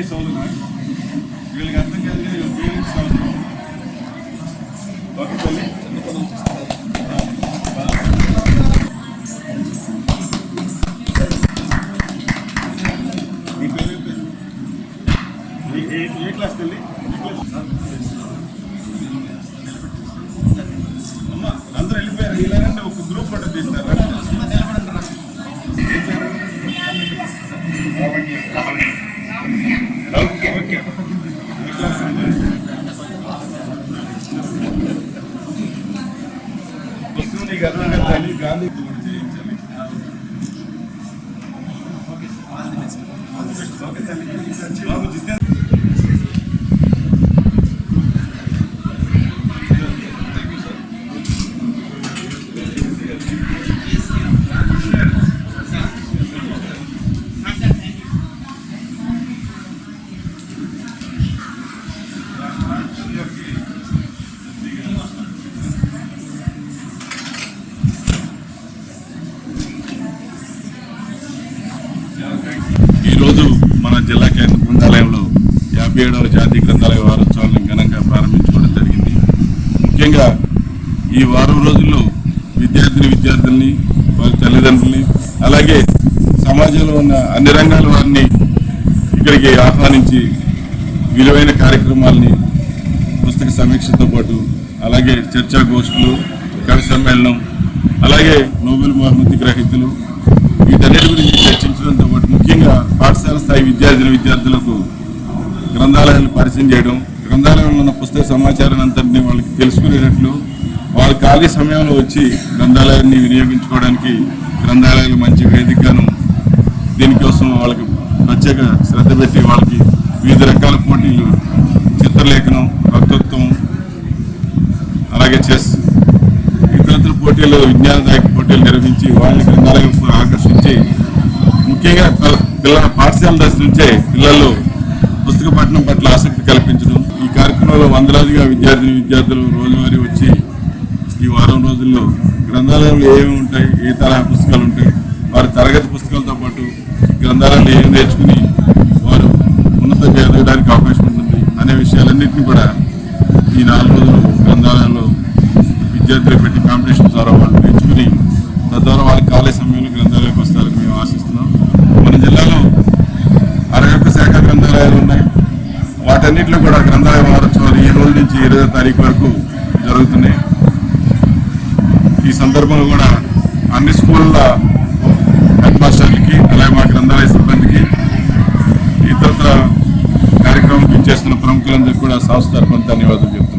మీ సోదరు వీళ్ళకి అర్థం కాదు వీళ్ళ పేరెంట్స్ కావాలి. ఓకే తల్లి మీ పేరు ఏ క్లాస్ తల్లి? అమ్మ అందరూ వెళ్ళిపోయారు. ఇలాగంటే ఒక గ్రూప్ ఫోటో తీస్తారు. ఓకే ఓకే వస్తువు నీకు అర్థం కట్టాలి. గాంధీ చేయించాలి. ఓకే తల్లి బాబు జితేంద్ర ఈరోజు మన జిల్లా కేంద్ర గ్రంథాలయంలో 57వ జాతీయ గ్రంథాలయ వారోత్సవాలను ఘనంగా ప్రారంభించుకోవడం జరిగింది. ముఖ్యంగా ఈ వారం రోజుల్లో విద్యార్థుల్ని వారి తల్లిదండ్రుల్ని అలాగే సమాజంలో ఉన్న అన్ని రంగాల వారిని ఇక్కడికి ఆహ్వానించి విలువైన కార్యక్రమాలని పుస్తక సమీక్షతో పాటు అలాగే చర్చాగోష్ఠులు, కవి సమ్మేళనం, అలాగే నోబెల్ బహుమతి గ్రహీతలు వీటన్నిటి గురించి చర్చించడంతో పాటు ముఖ్యంగా పాఠశాల స్థాయి విద్యార్థులకు గ్రంథాలయాలను పరిచయం చేయడం, గ్రంథాలయంలో ఉన్న పుస్తక సమాచారాన్ని అంతటినీ వాళ్ళకి తెలుసుకునేటట్లు వాళ్ళ ఖాళీ సమయంలో వచ్చి గ్రంథాలయాన్ని వినియోగించుకోవడానికి గ్రంథాలయాలు మంచి వేదికగాను దీనికోసం వాళ్ళకి ప్రత్యేక శ్రద్ధ పెట్టి వాళ్ళకి వివిధ రకాల పోటీలు, చిత్రలేఖనం, వక్తృత్వం, అలాగే చెస్, ఇతర పోటీలు, విజ్ఞానదాయక పోటీలు నిర్వహించి వాళ్ళని గ్రంథాలయం ఆకర్షించి ముఖ్యంగా పాఠశాల దశ నుంచే పిల్లల్లో పుస్తక పఠనం పట్ల ఆసక్తి కల్పించడం. ఈ కార్యక్రమంలో వందలాదిగా విద్యార్థులు రోజువారీ వచ్చి ఈ వారం రోజుల్లో గ్రంథాలయంలో ఏమేమి ఉంటాయి, ఏ తరహా పుస్తకాలు ఉంటాయి, వారి తరగతి పుస్తకాలతో పాటు గ్రంథాలయంలో ఏమి నేర్చుకుని వారు ఉన్నతంగా ఎదగడానికి అవకాశం ఉంటుంది అనే విషయాలన్నింటినీ కూడా ఈ 4 రోజులు గ్రంథాలయంలో విద్యార్థులు పెట్టి కాంపిటీషన్ ద్వారా వాళ్ళు నేర్చుకుని తద్వారా వాళ్ళకి ఖాళీ సమయంలో గ్రంథాలయానికి వస్తారని మేము ఆశిస్తున్నాం. మన జిల్లాలో 61 శాఖ గ్రంథాలయాలు ఉన్నాయి. వాటన్నిటిలో కూడా గ్రంథాలయ వారోత్సవాలు ఈ రోజు నుంచి 20వ తారీఖు వరకు జరుగుతున్నాయి. ఈ సందర్భంగా కూడా అన్ని స్కూళ్ళ హెడ్ మాస్టర్లకి అలాగే మా గ్రంథాలయ సిబ్బందికి ఇతర కార్యక్రమం చేస్తున్న ప్రముఖులందరికీ కూడా సంస్థ తరఫున ధన్యవాదాలు చెప్తున్నాను.